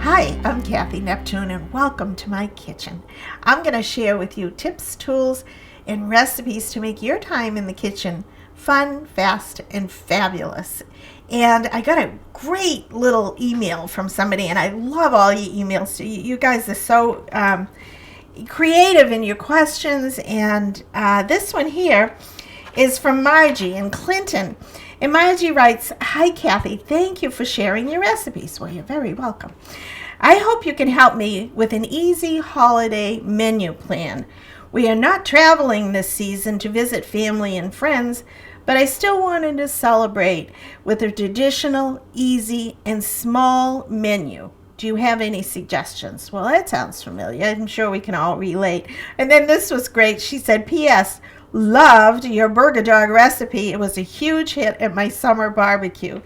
Hi, I'm Cathy Neptune and welcome to my kitchen. I'm going to share with you tips, tools, and recipes to make your time in the kitchen fun, fast, and fabulous. And I got a great little email from somebody, and I love all your emails. You guys are so creative in your questions, and this one here is from Margie in Clinton. And Margie writes, "Hi Cathy, thank you for sharing your recipes." Well, you're very welcome. I hope you can help me with an easy holiday menu plan. We are not traveling this season to visit family and friends, but I still wanted to celebrate with a traditional, easy, and small menu. Do you have any suggestions? Well, that sounds familiar. I'm sure we can all relate. And then this was great. She said, "P.S. Loved your burger dog recipe. It was a huge hit at my summer barbecue."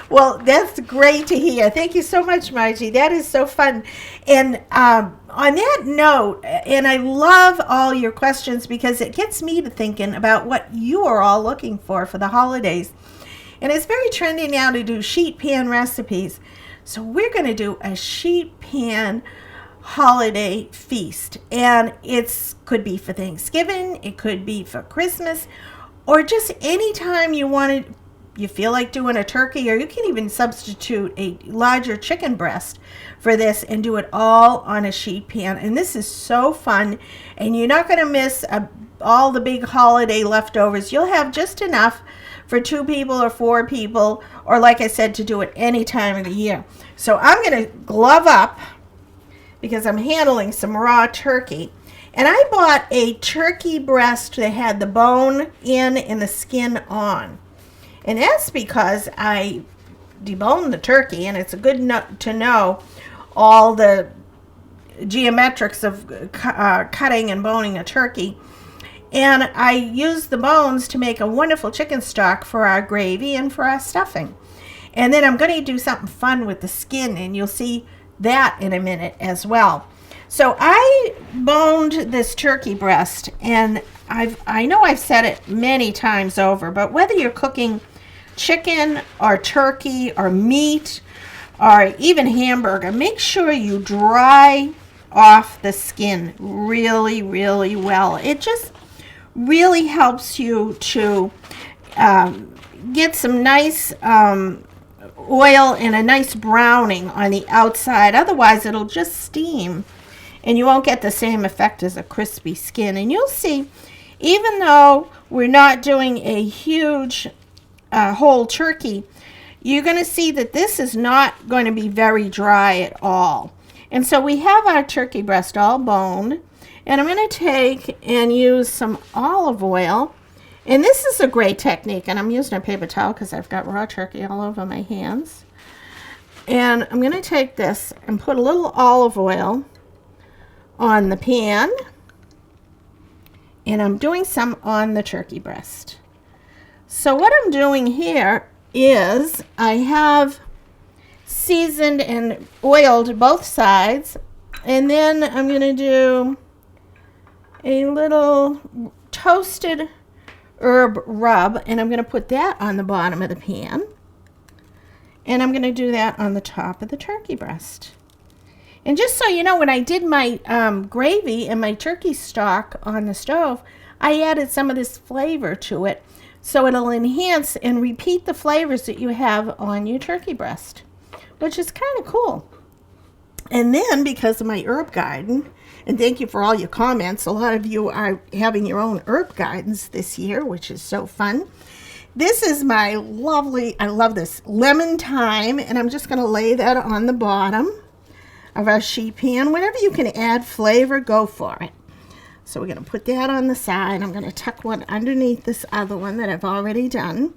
Well, that's great to hear. Thank you so much, Margie. That is so fun. And on that note, and I love all your questions because it gets me to thinking about what you are all looking for the holidays. And it's very trendy now to do sheet pan recipes. So we're going to do a sheet pan holiday feast, and it could be for Thanksgiving, it could be for Christmas, or just any time you feel like doing a turkey, or you can even substitute a larger chicken breast for this and do it all on a sheet pan. And this is so fun, and you're not going to miss all the big holiday leftovers. You'll have just enough for 2 people or 4 people, or like I said, to do it any time of the year. So I'm going to glove up because I'm handling some raw turkey. And I bought a turkey breast that had the bone in and the skin on. And that's because I deboned the turkey, and it's a good to know all the geometrics of cutting and boning a turkey. And I used the bones to make a wonderful chicken stock for our gravy and for our stuffing. And then I'm going to do something fun with the skin, and you'll see that in a minute as well. So I boned this turkey breast, and I know I've said it many times over, but whether you're cooking chicken or turkey or meat or even hamburger, make sure you dry off the skin really, really well. It just really helps you to get some nice oil and a nice browning on the outside. Otherwise, it'll just steam, and you won't get the same effect as a crispy skin. And you'll see, even though we're not doing a huge whole turkey, you're going to see that this is not going to be very dry at all. And so we have our turkey breast all boned, and I'm going to take and use some olive oil. And this is a great technique, and I'm using a paper towel because I've got raw turkey all over my hands. And I'm going to take this and put a little olive oil on the pan, and I'm doing some on the turkey breast. So what I'm doing here is I have seasoned and oiled both sides, and then I'm going to do a little toasted herb rub, and I'm going to put that on the bottom of the pan, and I'm going to do that on the top of the turkey breast. And just so you know, when I did my gravy and my turkey stock on the stove, I added some of this flavor to it, so it'll enhance and repeat the flavors that you have on your turkey breast, which is kind of cool. And then, because of my herb garden, and thank you for all your comments, a lot of you are having your own herb gardens this year, which is so fun. This is my lovely, I love this, lemon thyme, and I'm just going to lay that on the bottom of our sheet pan. Whenever you can add flavor, go for it. So we're going to put that on the side. I'm going to tuck one underneath this other one that I've already done.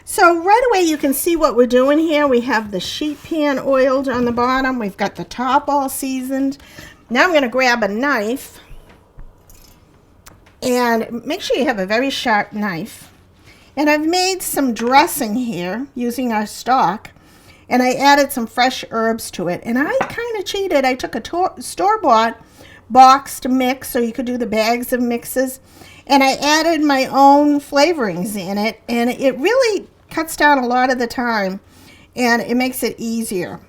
So right away you can see what we're doing here. We have the sheet pan oiled on the bottom. We've got the top all seasoned. Now I'm going to grab a knife, and make sure you have a very sharp knife. And I've made some dressing here using our stock, and I added some fresh herbs to it. And I kind of cheated. I took a store-bought boxed mix, so you could do the bags of mixes, and I added my own flavorings in it, and it really cuts down a lot of the time, and it makes it easier.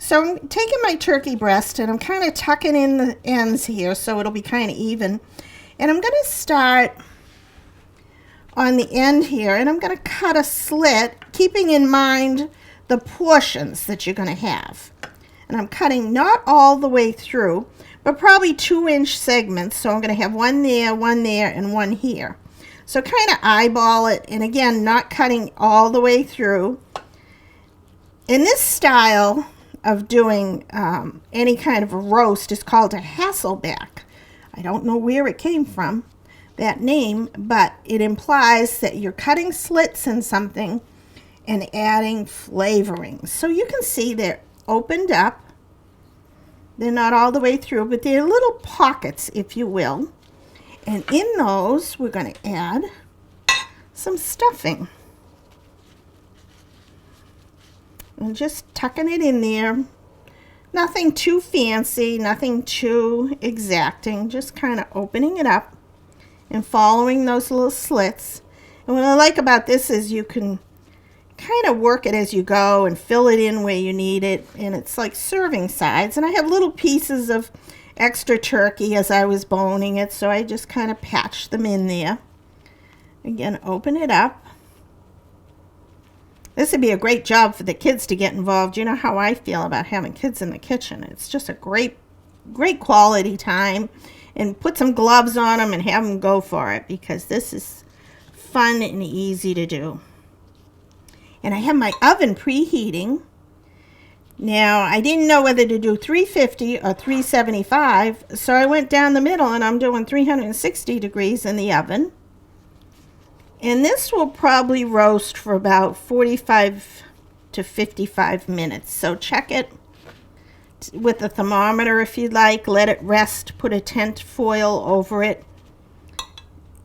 So I'm taking my turkey breast and I'm kind of tucking in the ends here so it'll be kind of even. And I'm going to start on the end here, and I'm going to cut a slit, keeping in mind the portions that you're going to have. And I'm cutting not all the way through, but probably 2-inch segments. So I'm going to have one there, and one here. So kind of eyeball it, and again, not cutting all the way through. In this style of doing any kind of a roast is called a Hasselback. I don't know where it came from, that name, but it implies that you're cutting slits in something and adding flavoring. So you can see they're opened up. They're not all the way through, but they're little pockets, if you will. And in those, we're going to add some stuffing. And just tucking it in there. Nothing too fancy, nothing too exacting, just kind of opening it up and following those little slits. And what I like about this is you can kind of work it as you go and fill it in where you need it. And it's like serving sides. And I have little pieces of extra turkey as I was boning it, so I just kind of patched them in there. Again, open it up. This would be a great job for the kids to get involved. You know how I feel about having kids in the kitchen. It's just a great quality time. And put some gloves on them and have them go for it, because this is fun and easy to do. And I have my oven preheating. Now, I didn't know whether to do 350 or 375, so I went down the middle and I'm doing 360 degrees in the oven. And this will probably roast for about 45 to 55 minutes. So check it with the thermometer if you'd like. Let it rest. Put a tent foil over it.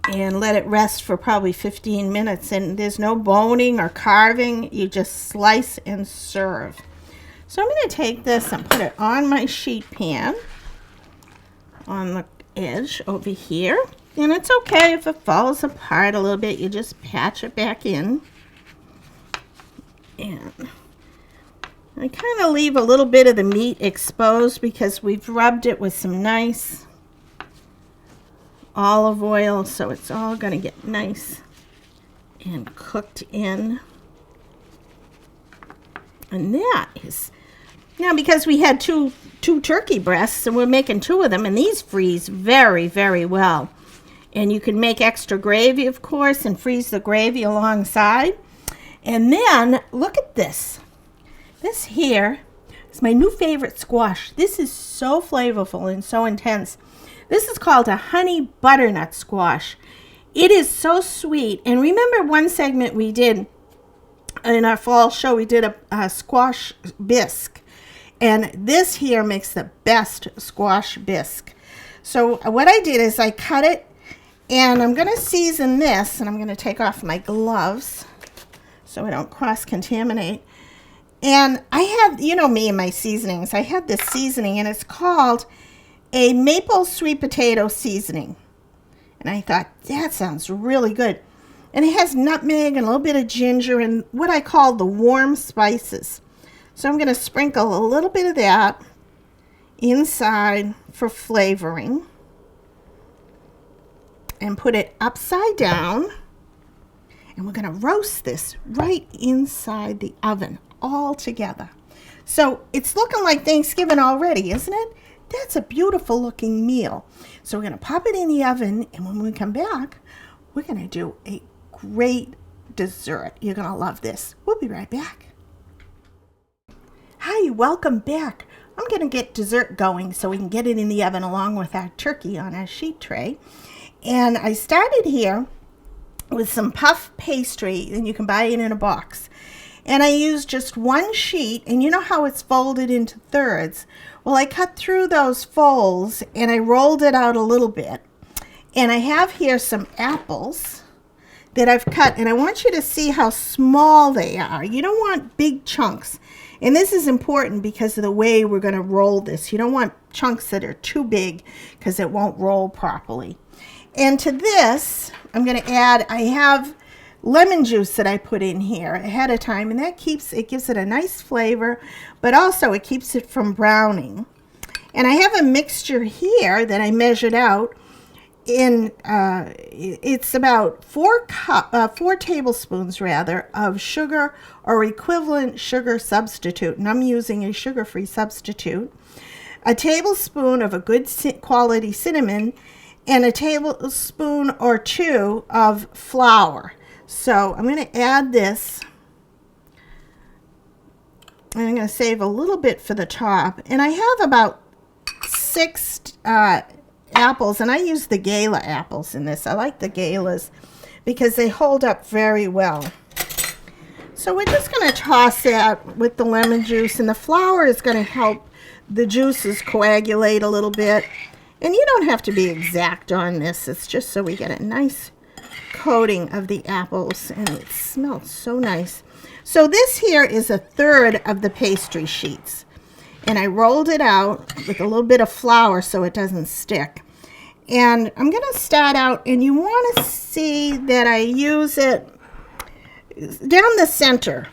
And let it rest for probably 15 minutes. And there's no boning or carving. You just slice and serve. So I'm going to take this and put it on my sheet pan. On the edge over here. And it's okay if it falls apart a little bit. You just patch it back in. And I kind of leave a little bit of the meat exposed because we've rubbed it with some nice olive oil. So it's all going to get nice and cooked in. And that is... Now, because we had two turkey breasts, and we're making 2 of them, and these freeze very, very well. And you can make extra gravy, of course, and freeze the gravy alongside. And then, look at this. This here is my new favorite squash. This is so flavorful and so intense. This is called a honey butternut squash. It is so sweet. And remember one segment we did in our fall show, we did a squash bisque. And this here makes the best squash bisque. So what I did is I cut it. And I'm going to season this, and I'm going to take off my gloves so I don't cross-contaminate. And I have, you know me and my seasonings. I have this seasoning, and it's called a maple sweet potato seasoning. And I thought, that sounds really good. And it has nutmeg and a little bit of ginger and what I call the warm spices. So I'm going to sprinkle a little bit of that inside for flavoring. And put it upside down, and we're going to roast this right inside the oven all together. So it's looking like Thanksgiving already, isn't it? That's a beautiful looking meal. So we're going to pop it in the oven, and when we come back, we're going to do a great dessert. You're going to love this. We'll be right back. Hi, welcome back. I'm going to get dessert going so we can get it in the oven along with our turkey on our sheet tray. And I started here with some puff pastry, and you can buy it in a box. And I used just 1 sheet, and you know how it's folded into thirds? Well, I cut through those folds, and I rolled it out a little bit. And I have here some apples that I've cut, and I want you to see how small they are. You don't want big chunks. And this is important because of the way we're going to roll this. You don't want chunks that are too big because it won't roll properly. And to this, I'm going to add, I have lemon juice that I put in here ahead of time, and that gives it a nice flavor, but also it keeps it from browning. And I have a mixture here that I measured out in, it's about 4 tablespoons rather of sugar or equivalent sugar substitute, and I'm using a sugar-free substitute, a tablespoon of a good quality cinnamon, and a tablespoon or 2 of flour. So I'm going to add this, and I'm going to save a little bit for the top. And I have about 6 apples, and I use the Gala apples in this. I like the Galas because they hold up very well. So we're just going to toss that with the lemon juice, and the flour is going to help the juices coagulate a little bit. And you don't have to be exact on this. It's just so we get a nice coating of the apples, and it smells so nice. So this here is 1/3 of the pastry sheets, and I rolled it out with a little bit of flour so it doesn't stick. And I'm going to start out, and you want to see that I use it down the center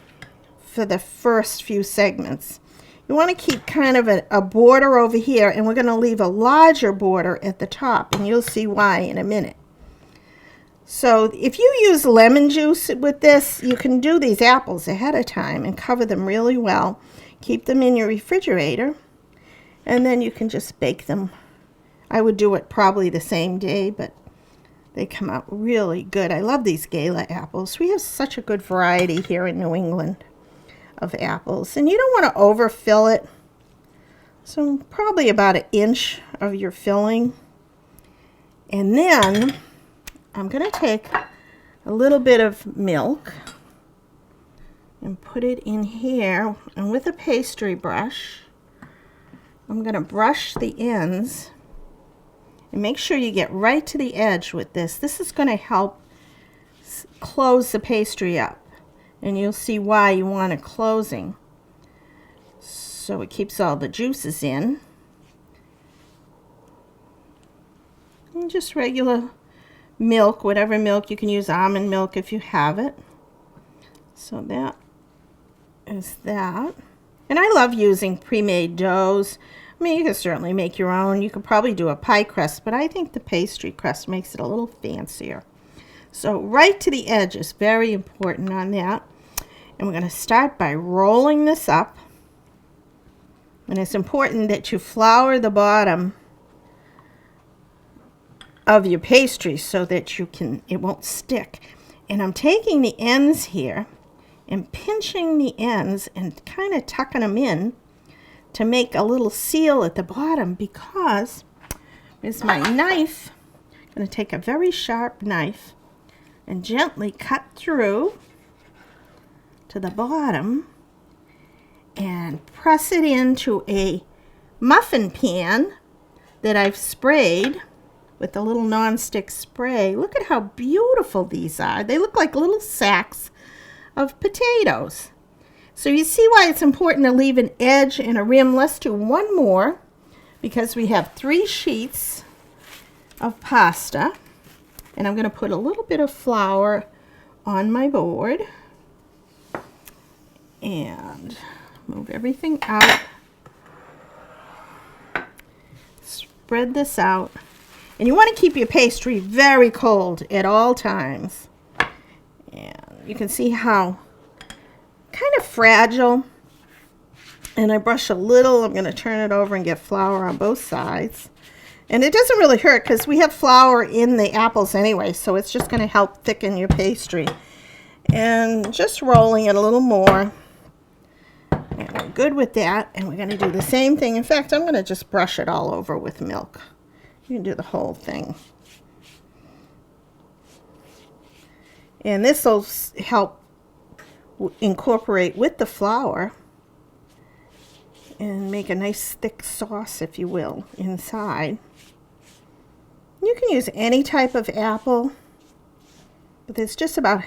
for the first few segments. You want to keep kind of a border over here, and we're going to leave a larger border at the top, and you'll see why in a minute. So if you use lemon juice with this, you can do these apples ahead of time and cover them really well. Keep them in your refrigerator, and then you can just bake them. I would do it probably the same day, but they come out really good. I love these Gala apples. We have such a good variety here in New England of apples, and you don't want to overfill it. So probably about 1 inch of your filling. And then I'm going to take a little bit of milk and put it in here, and with a pastry brush, I'm going to brush the ends, and make sure you get right to the edge with this. This is going to help close the pastry up, and you'll see why you want it closing. So it keeps all the juices in. And just regular milk, whatever milk. You can use almond milk if you have it. So that is that. And I love using pre-made doughs. I mean, you can certainly make your own. You could probably do a pie crust, but I think the pastry crust makes it a little fancier. So right to the edge is very important on that. And we're going to start by rolling this up. And it's important that you flour the bottom of your pastry so that it won't stick. And I'm taking the ends here and pinching the ends and kind of tucking them in to make a little seal at the bottom, because there's my knife. I'm going to take a very sharp knife and gently cut through to the bottom and press it into a muffin pan that I've sprayed with a little non-stick spray. Look at how beautiful these are. They look like little sacks of potatoes. So you see why it's important to leave an edge and a rim. Let's do one more, because we have 3 sheets of pasta, and I'm going to put a little bit of flour on my board and move everything out. Spread this out. And you want to keep your pastry very cold at all times. And you can see how kind of fragile. And I brush a little. I'm going to turn it over and get flour on both sides. And it doesn't really hurt because we have flour in the apples anyway, so it's just going to help thicken your pastry. And just rolling it a little more. And we're good with that. And we're going to do the same thing. In fact, I'm going to just brush it all over with milk. You can do the whole thing. And this will help incorporate with the flour and make a nice thick sauce, if you will, inside. You can use any type of apple, but it's just about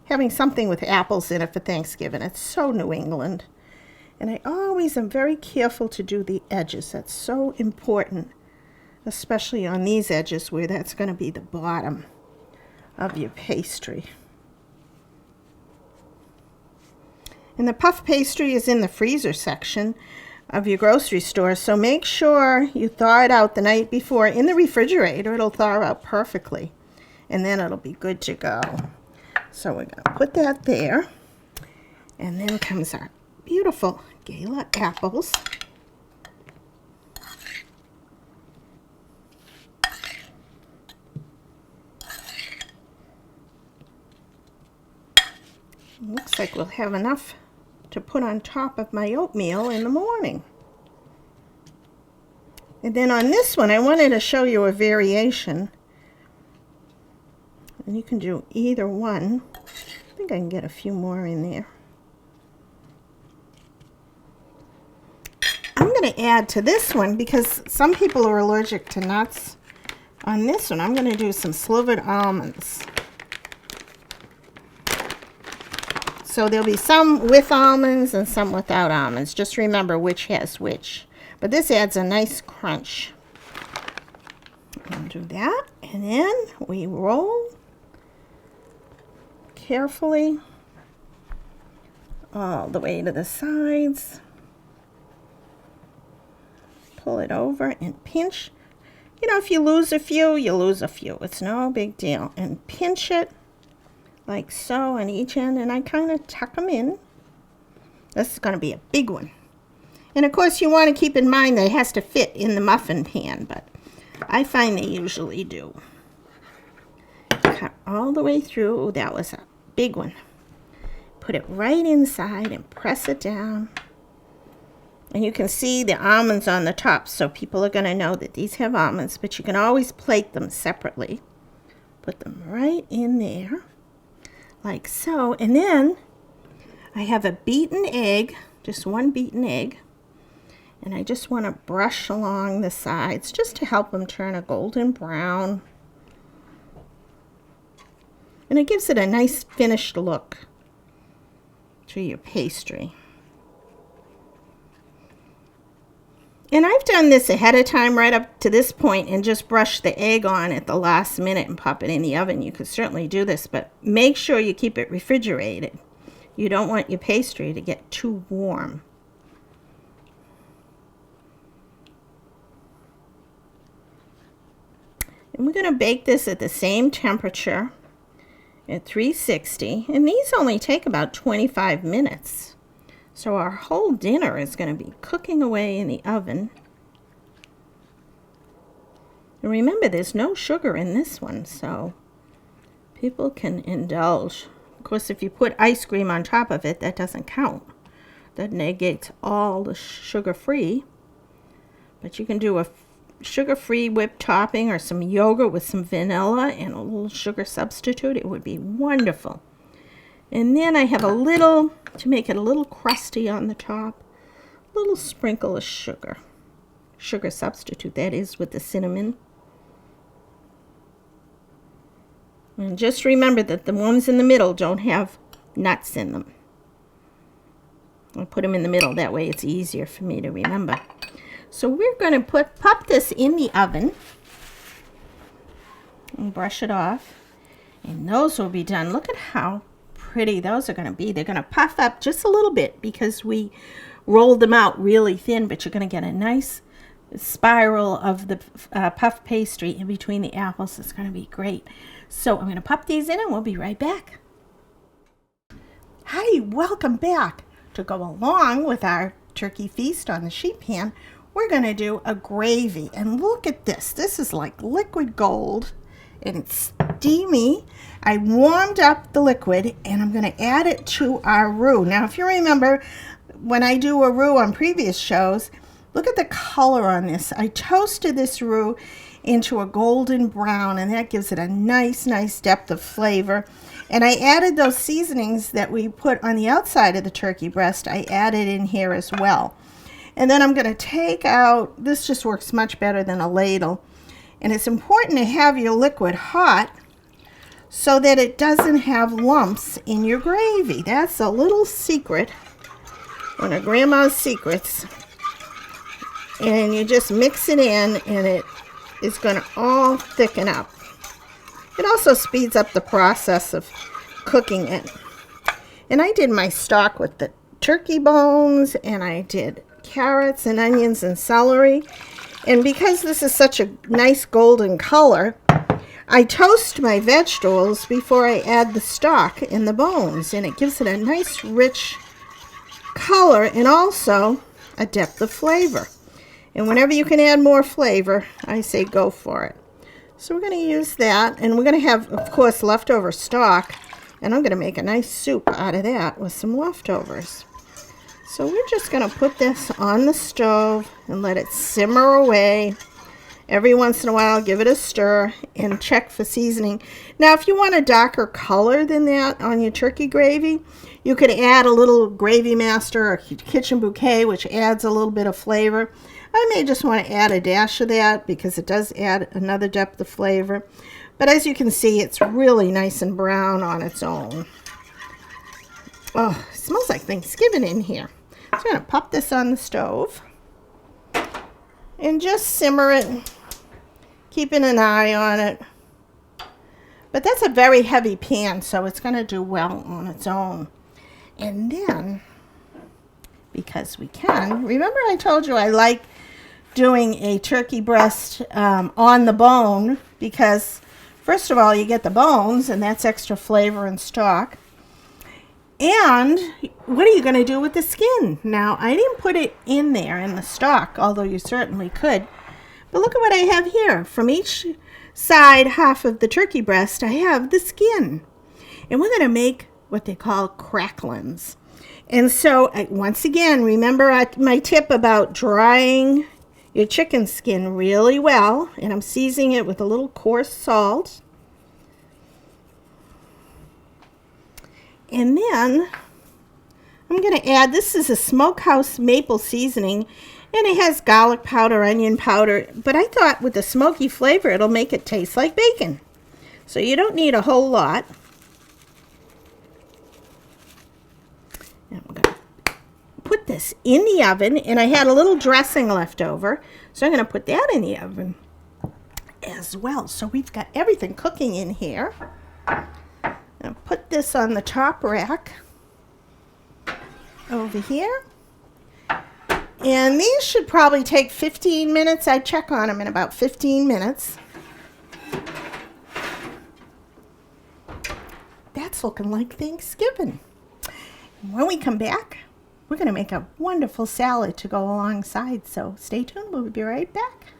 having something with apples in it for Thanksgiving. It's so New England. And I always am very careful to do the edges. That's so important, especially on these edges where that's going to be the bottom of your pastry. And the puff pastry is in the freezer section of your grocery store, so make sure you thaw it out the night before in the refrigerator. It'll thaw out perfectly, and then it'll be good to go. So we're going to put that there, and then comes our beautiful Gala apples. Looks like we'll have enough to put on top of my oatmeal in the morning. And then on this one, I wanted to show you a variation. And you can do either one. I think I can get a few more in there. I'm going to add to this one, because some people are allergic to nuts. On this one, I'm going to do some slivered almonds. So there'll be some with almonds and some without almonds. Just remember which has which. But this adds a nice crunch. I'll do that. And then we roll carefully all the way to the sides. Pull it over and pinch. You know, if you lose a few, you lose a few. It's no big deal. And pinch it like so on each end, and I kind of tuck them in. This is going to be a big one. And of course you want to keep in mind that it has to fit in the muffin pan, but I find they usually do. Cut all the way through. Oh, that was a big one. Put it right inside and press it down. And you can see the almonds on the top, so people are going to know that these have almonds, but you can always plate them separately. Put them right in there, like so. And then I have a beaten egg, just one beaten egg, and I just want to brush along the sides just to help them turn a golden brown. And it gives it a nice finished look to your pastry. And I've done this ahead of time right up to this point and just brush the egg on at the last minute and pop it in the oven. You could certainly do this, but make sure you keep it refrigerated. You don't want your pastry to get too warm. And we're going to bake this at the same temperature at 360. And these only take about 25 minutes. So our whole dinner is going to be cooking away in the oven. And remember, there's no sugar in this one, so people can indulge. Of course, if you put ice cream on top of it, that doesn't count. That negates all the sugar-free. But you can do a sugar-free whipped topping or some yogurt with some vanilla and a little sugar substitute. It would be wonderful. And then I have a little, to make it a little crusty on the top, a little sprinkle of sugar. Sugar substitute, that is, with the cinnamon. And just remember that the ones in the middle don't have nuts in them. I'll put them in the middle, that way it's easier for me to remember. So we're going to pop this in the oven and brush it off. And those will be done. Look at how pretty those are going to be. They're going to puff up just a little bit because we rolled them out really thin, but you're going to get a nice spiral of the puff pastry in between the apples. It's going to be great. So I'm going to pop these in and we'll be right back. Hi, welcome back. To go along with our turkey feast on the sheet pan, we're going to do a gravy. And look at this. This is like liquid gold. And it's steamy. I warmed up the liquid and I'm going to add it to our roux. Now, if you remember, when I do a roux on previous shows, look at the color on this. I toasted this roux into a golden brown, and that gives it a nice depth of flavor. And I added those seasonings that we put on the outside of the turkey breast. I added in here as well. And then I'm going to take out, this just works much better than a ladle. And it's important to have your liquid hot so that it doesn't have lumps in your gravy. That's a little secret, one of Grandma's secrets. And you just mix it in and it is going to all thicken up. It also speeds up the process of cooking it. And I did my stock with the turkey bones, and I did carrots and onions and celery. And because this is such a nice golden color, I toast my vegetables before I add the stock and the bones, and it gives it a nice rich color and also a depth of flavor. And whenever you can add more flavor, I say go for it. So we're going to use that, and we're going to have, of course, leftover stock, and I'm going to make a nice soup out of that with some leftovers. So we're just going to put this on the stove and let it simmer away. Every once in a while, give it a stir and check for seasoning. Now, if you want a darker color than that on your turkey gravy, you could add a little Gravy Master or Kitchen Bouquet, which adds a little bit of flavor. I may just want to add a dash of that because it does add another depth of flavor. But as you can see, it's really nice and brown on its own. Oh, it smells like Thanksgiving in here. So I'm going to pop this on the stove and just simmer it, keeping an eye on it. But that's a very heavy pan, so it's going to do well on its own. And then, because we can, remember I told you I like doing a turkey breast on the bone because, first of all, you get the bones, and that's extra flavor and stock. And what are you going to do with the skin? Now, I didn't put it in there in the stock, although you certainly could. But look at what I have here. From each side half of the turkey breast, I have the skin. And we're going to make what they call cracklins. And so, once again, remember my tip about drying your chicken skin really well. And I'm seasoning it with a little coarse salt. And then I'm going to add, this is a Smokehouse maple seasoning, and it has garlic powder, onion powder, but I thought with the smoky flavor it'll make it taste like bacon. So you don't need a whole lot. And I'm going to put this in the oven, and I had a little dressing left over, so I'm going to put that in the oven as well. So we've got everything cooking in here. I'll put this on the top rack over here. And these should probably take 15 minutes. I check on them in about 15 minutes. That's looking like Thanksgiving. When we come back, we're going to make a wonderful salad to go alongside. So stay tuned. We'll be right back.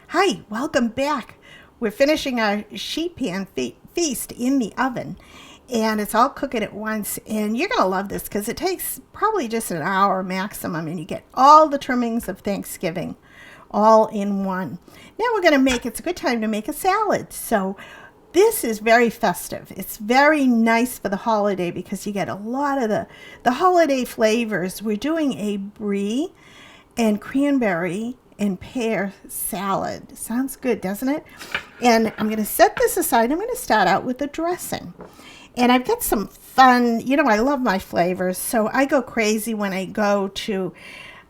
Hi, welcome back. We're finishing our sheet pan feast in the oven, and it's all cooking at once, and you're gonna love this because it takes probably just an hour maximum, and you get all the trimmings of Thanksgiving all in one. Now we're gonna make, it's a good time to make a salad. So this is very festive. It's very nice for the holiday because you get a lot of the holiday flavors. We're doing a Brie and cranberry and pear salad. Sounds good, doesn't it? And I'm going to set this aside. I'm going to start out with the dressing. And I've got some fun, you know, I love my flavors, so I go crazy when I go to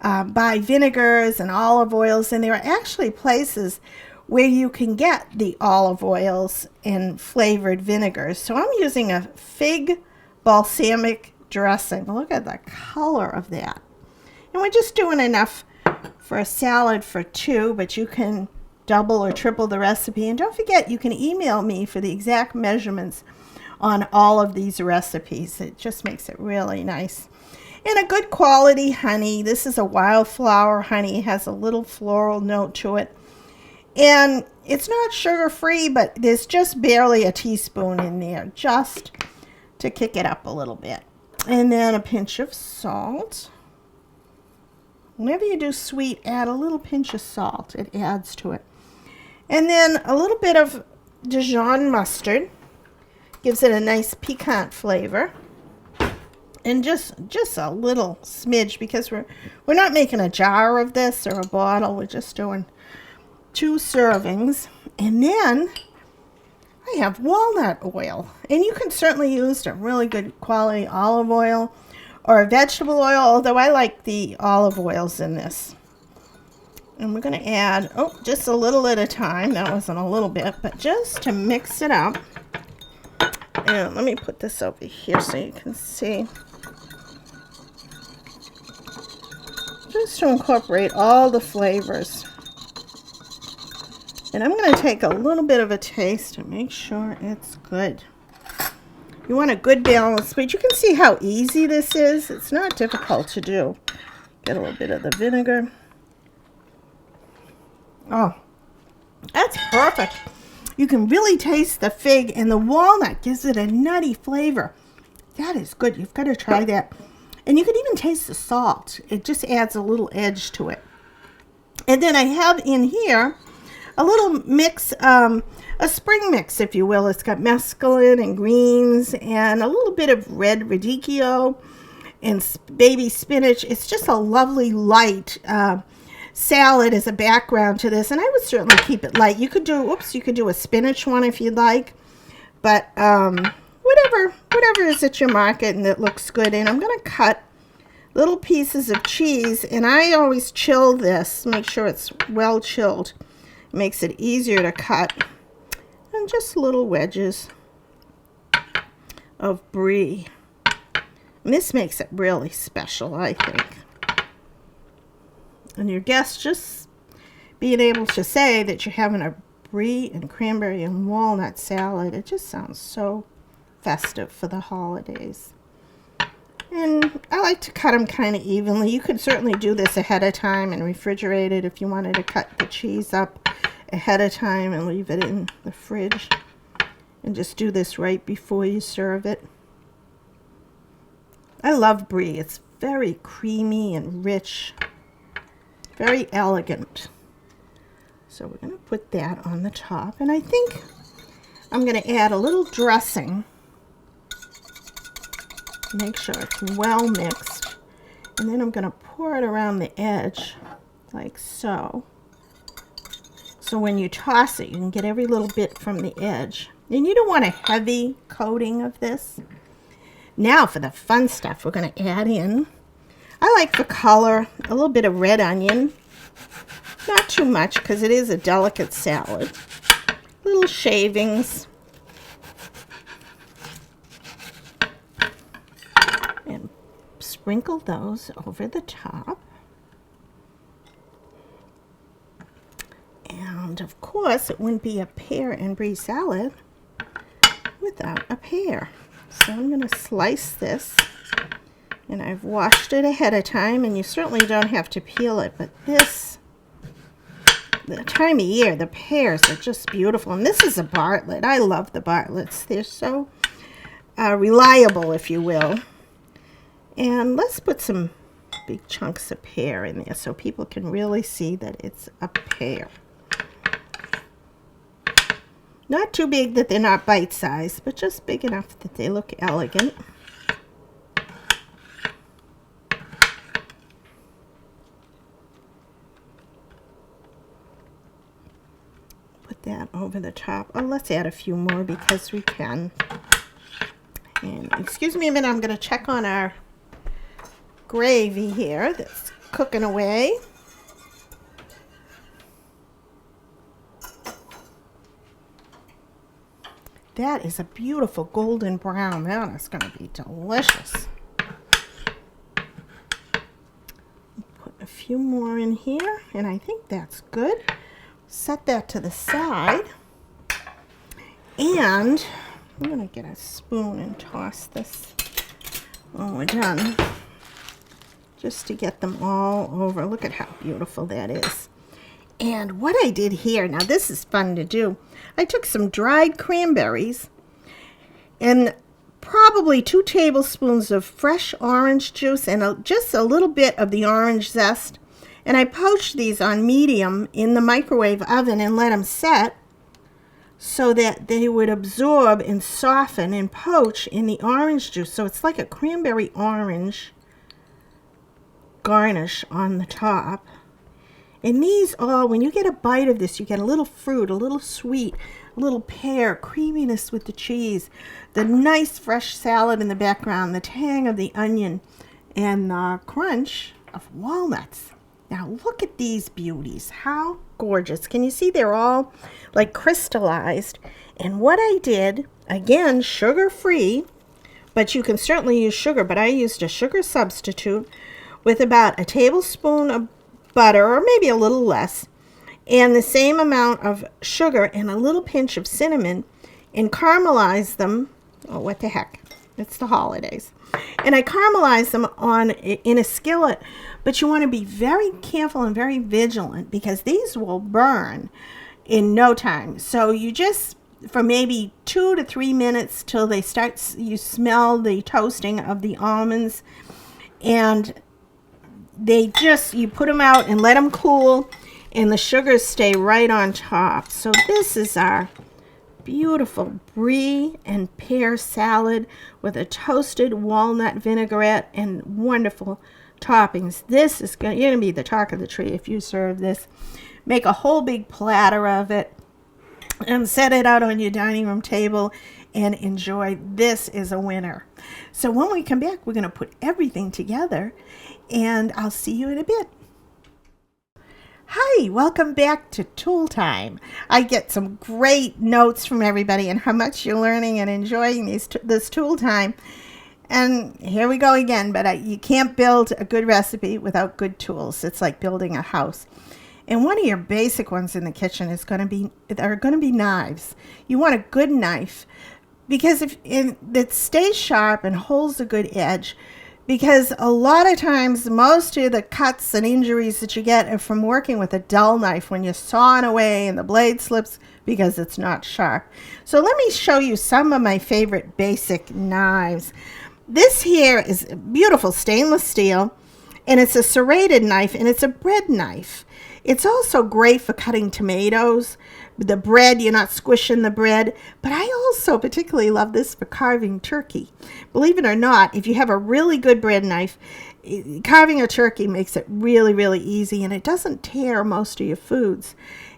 buy vinegars and olive oils. And there are actually places where you can get the olive oils and flavored vinegars. So I'm using a fig balsamic dressing. Look at the color of that. And we're just doing enough for a salad for two, but you can double or triple the recipe. And don't forget, you can email me for the exact measurements on all of these recipes. It just makes it really nice. And a good quality honey. This is a wildflower honey. It has a little floral note to it. And it's not sugar-free, but there's just barely a teaspoon in there, just to kick it up a little bit. And then a pinch of salt. Whenever you do sweet, add a little pinch of salt. It adds to it. And then a little bit of Dijon mustard. Gives it a nice piquant flavor. And just a little smidge, because we're not making a jar of this or a bottle. We're just doing 2 servings. And then I have walnut oil. And you can certainly use a really good quality olive oil or a vegetable oil, although I like the olive oils in this. And we're going to add, just a little at a time. That wasn't a little bit, but just to mix it up. And let me put this over here so you can see. just to incorporate all the flavors. And I'm going to take a little bit of a taste to make sure it's good. You want a good balance, but you can see how easy this is. It's not difficult to do. Get a little bit of the vinegar. Oh, that's perfect. You can really taste the fig, and the walnut gives it a nutty flavor. That is good. You've got to try that. And you can even taste the salt. It just adds a little edge to it. And then I have in here a little mix, a spring mix, if you will. It's got mesclun and greens and a little bit of red radicchio and baby spinach. It's just a lovely light salad as a background to this, and I would certainly keep it light. You could do, you could do a spinach one if you'd like, but whatever is at your market and that looks good. And I'm going to cut little pieces of cheese, and I always chill this, make sure it's well chilled. It makes it easier to cut. And just little wedges of Brie. And this makes it really special, I think. And your guests just being able to say that you're having a Brie and cranberry and walnut salad, it just sounds so festive for the holidays. And I like to cut them kind of evenly. You could certainly do this ahead of time and refrigerate it if you wanted to cut the cheese up ahead of time and leave it in the fridge. And just do this right before you serve it. I love Brie. It's very creamy and rich. Very elegant. So we're going to put that on the top. And I think I'm going to add a little dressing. Make sure it's well mixed. And then I'm going to pour it around the edge like so. So when you toss it, you can get every little bit from the edge. And you don't want a heavy coating of this. Now for the fun stuff, we're going to add in, I like for color, a little bit of red onion. Not too much because it is a delicate salad. Little shavings. And sprinkle those over the top. And of course, it wouldn't be a pear and brie salad without a pear. So I'm going to slice this. And I've washed it ahead of time, and you certainly don't have to peel it, but this, the time of year, the pears are just beautiful. And this is a Bartlett. I love the Bartletts. They're so reliable, if you will. And let's put some big chunks of pear in there so people can really see that it's a pear. Not too big that they're not bite-sized, but just big enough that they look elegant. That over the top. Oh, let's add a few more because we can. And excuse me a minute, I'm going to check on our gravy here that's cooking away. That is a beautiful golden brown. That is going to be delicious. Put a few more in here, and I think that's good. Set that to the side, and I'm going to get a spoon and toss this when we're done, just to get them all over. Look at how beautiful that is. And what I did here, now this is fun to do, I took some dried cranberries and probably 2 tablespoons of fresh orange juice and just a little bit of the orange zest. And I poached these on medium in the microwave oven and let them set so that they would absorb and soften and poach in the orange juice. So it's like a cranberry orange garnish on the top. And these all, when you get a bite of this, you get a little fruit, a little sweet, a little pear, creaminess with the cheese, the nice fresh salad in the background, the tang of the onion, and the crunch of walnuts. Now look at these beauties. How gorgeous. Can you see they're all like crystallized? And what I did, again, sugar-free, but you can certainly use sugar, but I used a sugar substitute, with about a tablespoon of butter, or maybe a little less, and the same amount of sugar and a little pinch of cinnamon, and caramelize them. Oh, what the heck. It's the holidays. And I caramelize them in a skillet, but you want to be very careful and very vigilant because these will burn in no time. So you just, for maybe 2 to 3 minutes till they start, you smell the toasting of the almonds, and you put them out and let them cool, and the sugars stay right on top. So this is our beautiful Brie and pear salad with a toasted walnut vinaigrette and wonderful toppings. This is you're going to be the talk of the tree if you serve this. Make a whole big platter of it and set it out on your dining room table and enjoy. This is a winner. So when we come back, we're going to put everything together, and I'll see you in a bit. Hi, welcome back to Tool Time. I get some great notes from everybody and how much you're learning and enjoying this Tool Time. And here we go again, but you can't build a good recipe without good tools. It's like building a house. And one of your basic ones in the kitchen are going to be knives. You want a good knife because that stays sharp and holds a good edge. Because a lot of times, most of the cuts and injuries that you get are from working with a dull knife when you're sawing away and the blade slips because it's not sharp. So let me show you some of my favorite basic knives. This here is beautiful stainless steel, and it's a serrated knife, and it's a bread knife. It's also great for cutting tomatoes. The bread, you're not squishing the bread. But I also particularly love this for carving turkey. Believe it or not, if you have a really good bread knife, carving a turkey makes it really, really easy, and it doesn't tear most of your foods.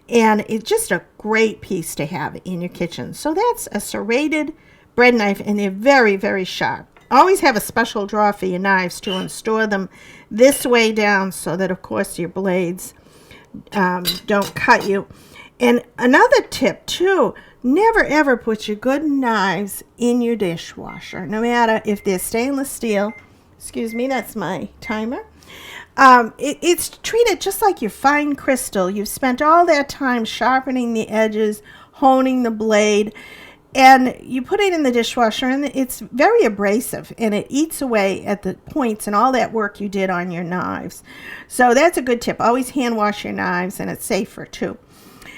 And it's just a great piece to have in your kitchen. So that's a serrated bread knife, and they're very, very sharp. Always have a special drawer for your knives too, and store them this way down so that, of course, your blades don't cut you. And another tip too, never ever put your good knives in your dishwasher, no matter if they're stainless steel. Excuse me, that's my timer. It's treated just like your fine crystal. You've spent all that time sharpening the edges, honing the blade, and you put it in the dishwasher, and it's very abrasive, and it eats away at the points and all that work you did on your knives. So that's a good tip. Always hand wash your knives, and it's safer too.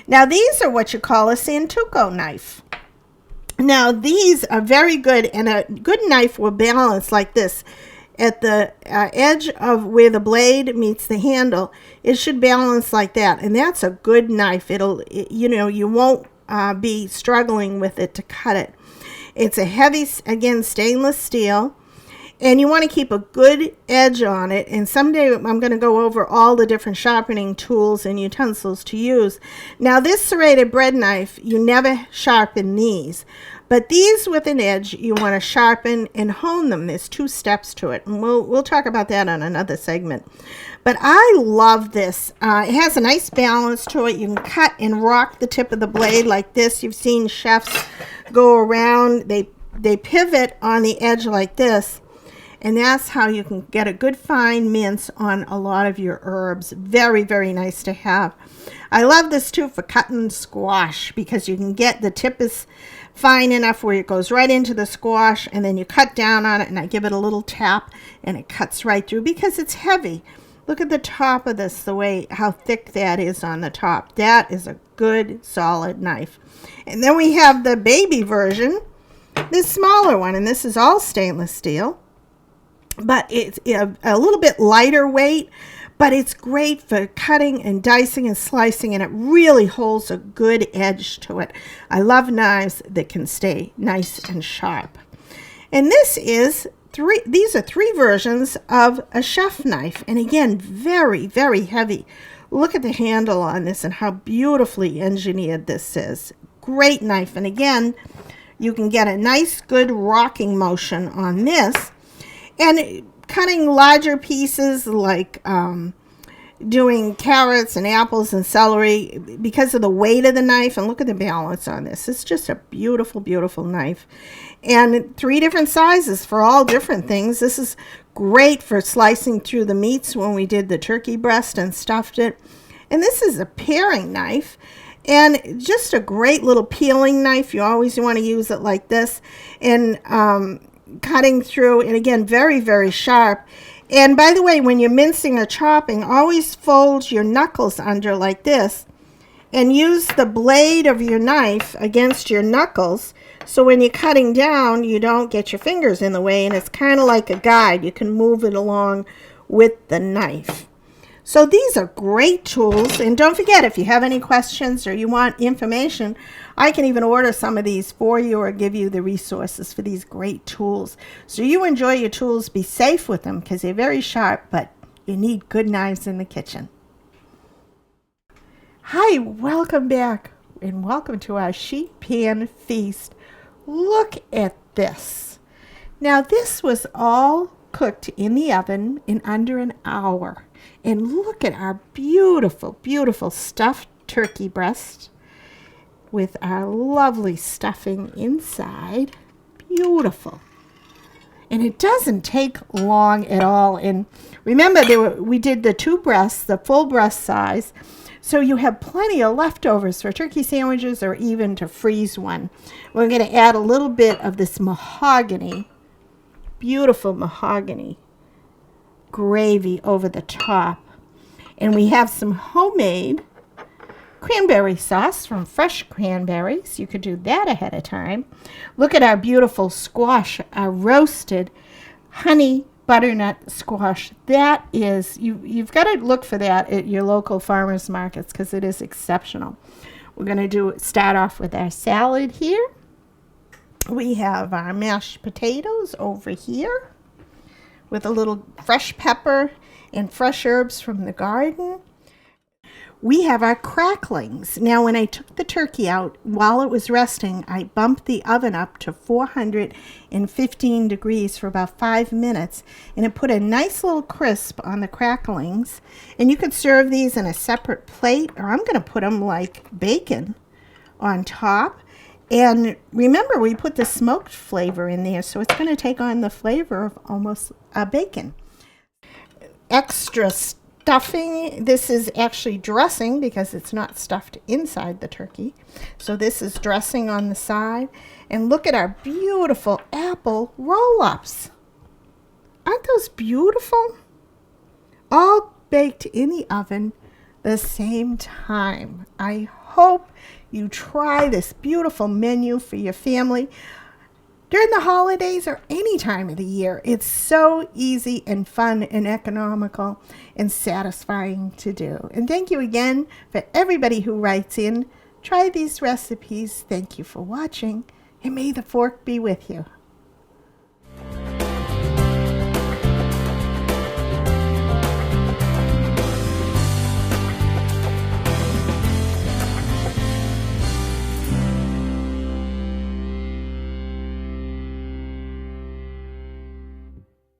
Now these are what you call a Santuco knife. Now these are very good, and a good knife will balance like this. At the edge of where the blade meets the handle, it should balance like that, and that's a good knife. You won't be struggling with it to cut it. It's a heavy, again, stainless steel, and you want to keep a good edge on it. And someday I'm going to go over all the different sharpening tools and utensils to use. Now this serrated bread knife, you never sharpen these, but these with an edge, you want to sharpen and hone them. There's 2 steps to it, and we'll talk about that on another segment. But I love this. It has a nice balance to it. You can cut and rock the tip of the blade like this. You've seen chefs go around. They pivot on the edge like this, and that's how you can get a good fine mince on a lot of your herbs. Very, very nice to have. I love this too for cutting squash, because you can get the tip is fine enough where it goes right into the squash, and then you cut down on it, and I give it a little tap, and it cuts right through because it's heavy. Look at the top of this, how thick that is on the top. That is a good, solid knife. And then we have the baby version, this smaller one, and this is all stainless steel. But it's a little bit lighter weight, but it's great for cutting and dicing and slicing, and it really holds a good edge to it. I love knives that can stay nice and sharp. And these are 3 versions of a chef knife, and again, very, very heavy. Look at the handle on this and how beautifully engineered this is. Great knife, and again, you can get a nice, good rocking motion on this. And cutting larger pieces like doing carrots and apples and celery, because of the weight of the knife, and look at the balance on this. It's just a beautiful, beautiful knife. And 3 different sizes for all different things. This is Great for slicing through the meats when we did the turkey breast and stuffed it. And this is a paring knife, and just a great little peeling knife. You always want to use it like this, and cutting through, and again, very, very sharp. And by the way, when you're mincing or chopping, always fold your knuckles under like this, and use the blade of your knife against your knuckles, so when you're cutting down, you don't get your fingers in the way, and it's kind of like a guide. You can move it along with the knife. So these are great tools, and don't forget, if you have any questions or you want information, I can even order some of these for you or give you the resources for these great tools. So you enjoy your tools, be safe with them because they're very sharp, but you need good knives in the kitchen. Hi, welcome back, and welcome to our sheet pan feast. Look at this. Now this was all cooked in the oven in under an hour. And look at our beautiful, beautiful stuffed turkey breast with our lovely stuffing inside. Beautiful. And it doesn't take long at all. And remember, we did the 2 breasts, the full breast size. So you have plenty of leftovers for turkey sandwiches or even to freeze one. We're going to add a little bit of this mahogany, beautiful mahogany gravy over the top. And we have some homemade cranberry sauce from fresh cranberries. You could do that ahead of time. Look at our beautiful squash, our roasted honey butternut squash. That is, you've got to look for that at your local farmers markets because it is exceptional. We're going to start off with our salad here. We have our mashed potatoes over here with a little fresh pepper and fresh herbs from the garden. We have our cracklings. Now, when I took the turkey out while it was resting, I bumped the oven up to 415 degrees for about 5 minutes, and it put a nice little crisp on the cracklings. And you could serve these in a separate plate, or I'm going to put them like bacon on top. And remember, we put the smoked flavor in there, so it's going to take on the flavor of almost a bacon. Extra stuffing. This is actually dressing because it's not stuffed inside the turkey. So this is dressing on the side. And look at our beautiful apple roll-ups. Aren't those beautiful? All baked in the oven the same time. I hope you try this beautiful menu for your family during the holidays or any time of the year. It's so easy and fun and economical and satisfying to do. And thank you again for everybody who writes in. Try these recipes. Thank you for watching, and may the fork be with you.